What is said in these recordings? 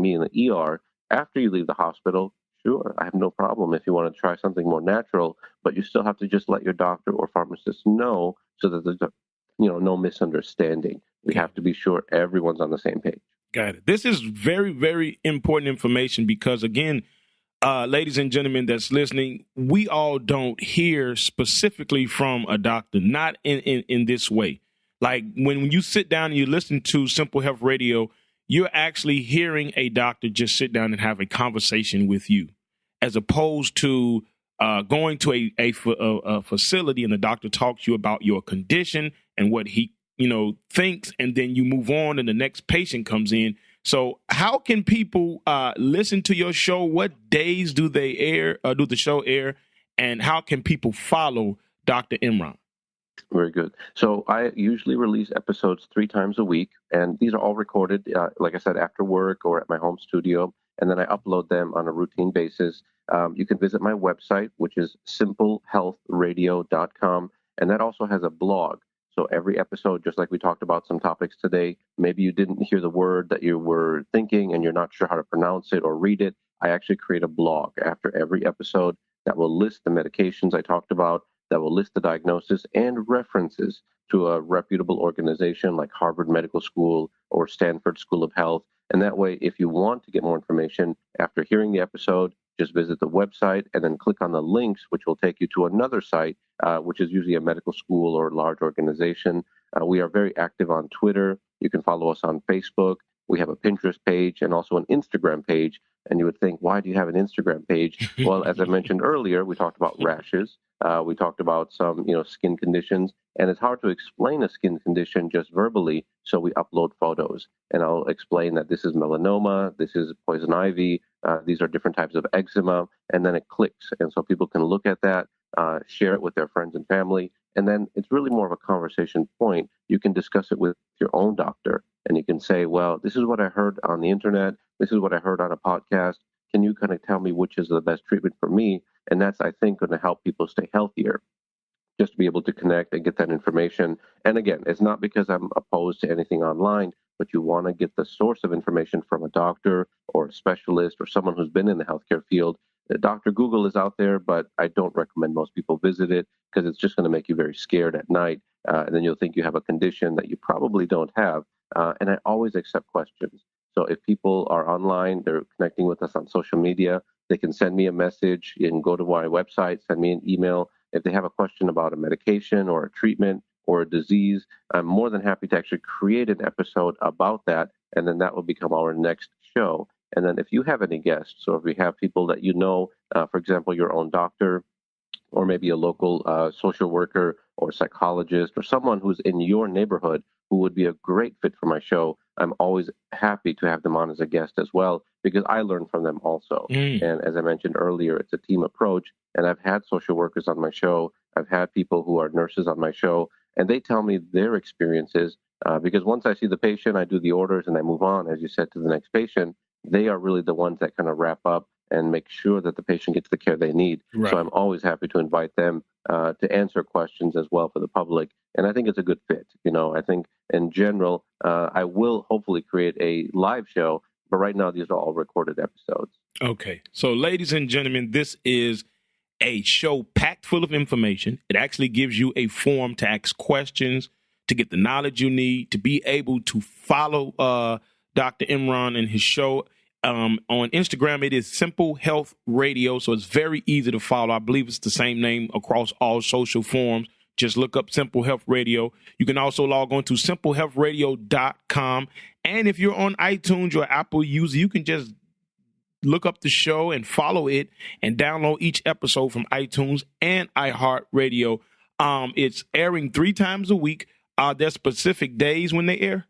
me in the ER after you leave the hospital, sure, I have no problem if you want to try something more natural, but you still have to just let your doctor or pharmacist know so that there's no misunderstanding. We Okay. have to be sure everyone's on the same page. Got it. This is very, very important information because, again, ladies and gentlemen that's listening, we all don't hear specifically from a doctor, not in this way. Like when you sit down and you listen to Simple Health Radio, you're actually hearing a doctor just sit down and have a conversation with you, as opposed to going to a facility and the doctor talks to you about your condition and what he thinks, and then you move on and the next patient comes in. So how can people listen to your show? What days do they air? Do the show air? And how can people follow Dr. Emran? Very good. So I usually release episodes 3 times a week, and these are all recorded, like I said, after work or at my home studio, and then I upload them on a routine basis. You can visit my website, which is simplehealthradio.com, and that also has a blog. So every episode, just like we talked about some topics today, maybe you didn't hear the word that you were thinking and you're not sure how to pronounce it or read it. I actually create a blog after every episode that will list the medications I talked about, that will list the diagnosis and references to a reputable organization like Harvard Medical School or Stanford School of Health. And that way, if you want to get more information after hearing the episode, just visit the website and then click on the links, which will take you to another site, which is usually a medical school or large organization. We are very active on Twitter. You can follow us on Facebook. We have a Pinterest page and also an Instagram page. And you would think, why do you have an Instagram page? Well, as I mentioned earlier, we talked about rashes. We talked about some, skin conditions, and it's hard to explain a skin condition just verbally. So we upload photos, and I'll explain that this is melanoma, this is poison ivy, these are different types of eczema, and then it clicks, and so people can look at that, share it with their friends and family, and then it's really more of a conversation point. You can discuss it with your own doctor, and you can say, well, this is what I heard on the internet, this is what I heard on a podcast. Can you kind of tell me which is the best treatment for me? And that's, I think, going to help people stay healthier, just to be able to connect and get that information. And again, it's not because I'm opposed to anything online, but you want to get the source of information from a doctor or a specialist or someone who's been in the healthcare field. Dr. Google is out there, but I don't recommend most people visit it because it's just going to make you very scared at night. And then you'll think you have a condition that you probably don't have. And I always accept questions. So if people are online, they're connecting with us on social media, they can send me a message. You can go to my website, send me an email. If they have a question about a medication or a treatment or a disease, I'm more than happy to actually create an episode about that, and then that will become our next show. And then if you have any guests, or if you have people that for example, your own doctor, or maybe a local social worker or psychologist, or someone who's in your neighborhood who would be a great fit for my show, I'm always happy to have them on as a guest as well, because I learn from them also. And as I mentioned earlier, it's a team approach. And I've had social workers on my show. I've had people who are nurses on my show, and they tell me their experiences. Because once I see the patient, I do the orders and I move on, as you said, to the next patient. They are really the ones that kind of wrap up and make sure that the patient gets the care they need. Right. So I'm always happy to invite them to answer questions as well for the public. And I think it's a good fit. I think in general, I will hopefully create a live show, but right now these are all recorded episodes. Okay. So ladies and gentlemen, this is a show packed full of information. It actually gives you a forum to ask questions, to get the knowledge you need, to be able to follow Dr. Emran and his show. On Instagram, it is Simple Health Radio, so it's very easy to follow. I believe it's the same name across all social forums. Just look up Simple Health Radio. You can also log on to simplehealthradio.com. And if you're on iTunes or Apple user, you can just look up the show and follow it and download each episode from iTunes and iHeartRadio. It's airing 3 times a week. Are there specific days when they air?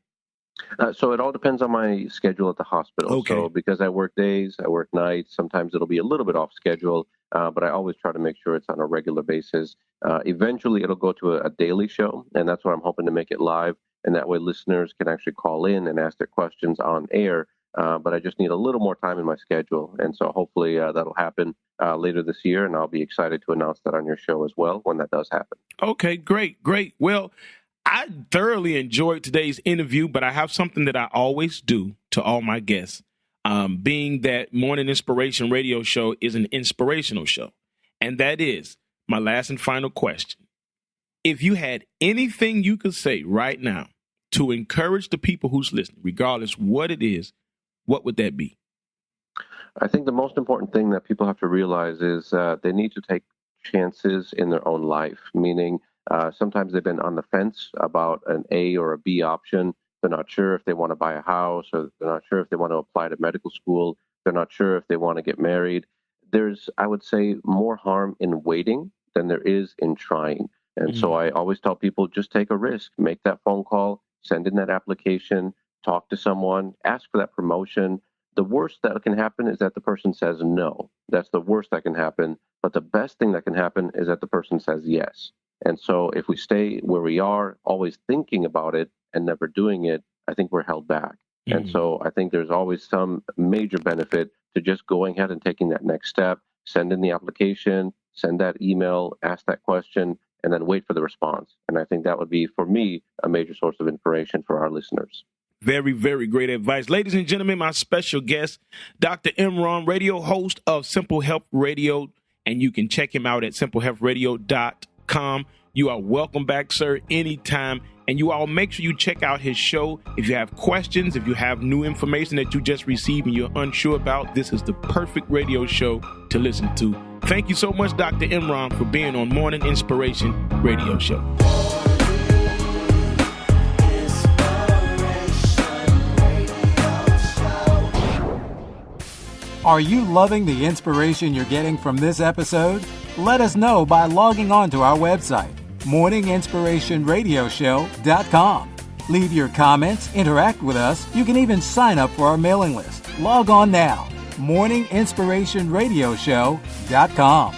So it all depends on my schedule at the hospital. Okay. So because I work days, I work nights, sometimes it'll be a little bit off schedule, but I always try to make sure it's on a regular basis. Eventually, it'll go to a daily show, and that's what I'm hoping to make it live. And that way listeners can actually call in and ask their questions on air. But I just need a little more time in my schedule. And so hopefully that'll happen later this year, and I'll be excited to announce that on your show as well when that does happen. Okay, great. Well, I thoroughly enjoyed today's interview, but I have something that I always do to all my guests. being that Morning Inspiration Radio Show is an inspirational show. And that is my last and final question. If you had anything you could say right now to encourage the people who's listening, regardless what it is, what would that be? I think the most important thing that people have to realize is they need to take chances in their own life, meaning sometimes they've been on the fence about an A or a B option. They're not sure if they want to buy a house, or they're not sure if they want to apply to medical school. They're not sure if they want to get married. There's, I would say, more harm in waiting than there is in trying. And so I always tell people, just take a risk, make that phone call, send in that application, talk to someone, ask for that promotion. The worst that can happen is that the person says no. That's the worst that can happen. But the best thing that can happen is that the person says yes. And so if we stay where we are, always thinking about it and never doing it, I think we're held back. And so I think there's always some major benefit to just going ahead and taking that next step, send in the application, send that email, ask that question, and then wait for the response. And I think that would be, for me, a major source of inspiration for our listeners. Very, very great advice. Ladies and gentlemen, my special guest, Dr. Emran, radio host of Simple Health Radio, and you can check him out at simplehealthradio.com. You are welcome back, sir, anytime. And you all make sure you check out his show. If you have questions, if you have new information that you just received and you're unsure about, this is the perfect radio show to listen to. Thank you so much, Dr. Emran, for being on Morning Inspiration Radio Show. Are you loving the inspiration you're getting from this episode? Let us know by logging on to our website, morninginspirationradioshow.com. Leave your comments, interact with us. You can even sign up for our mailing list. Log on now, morninginspirationradioshow.com.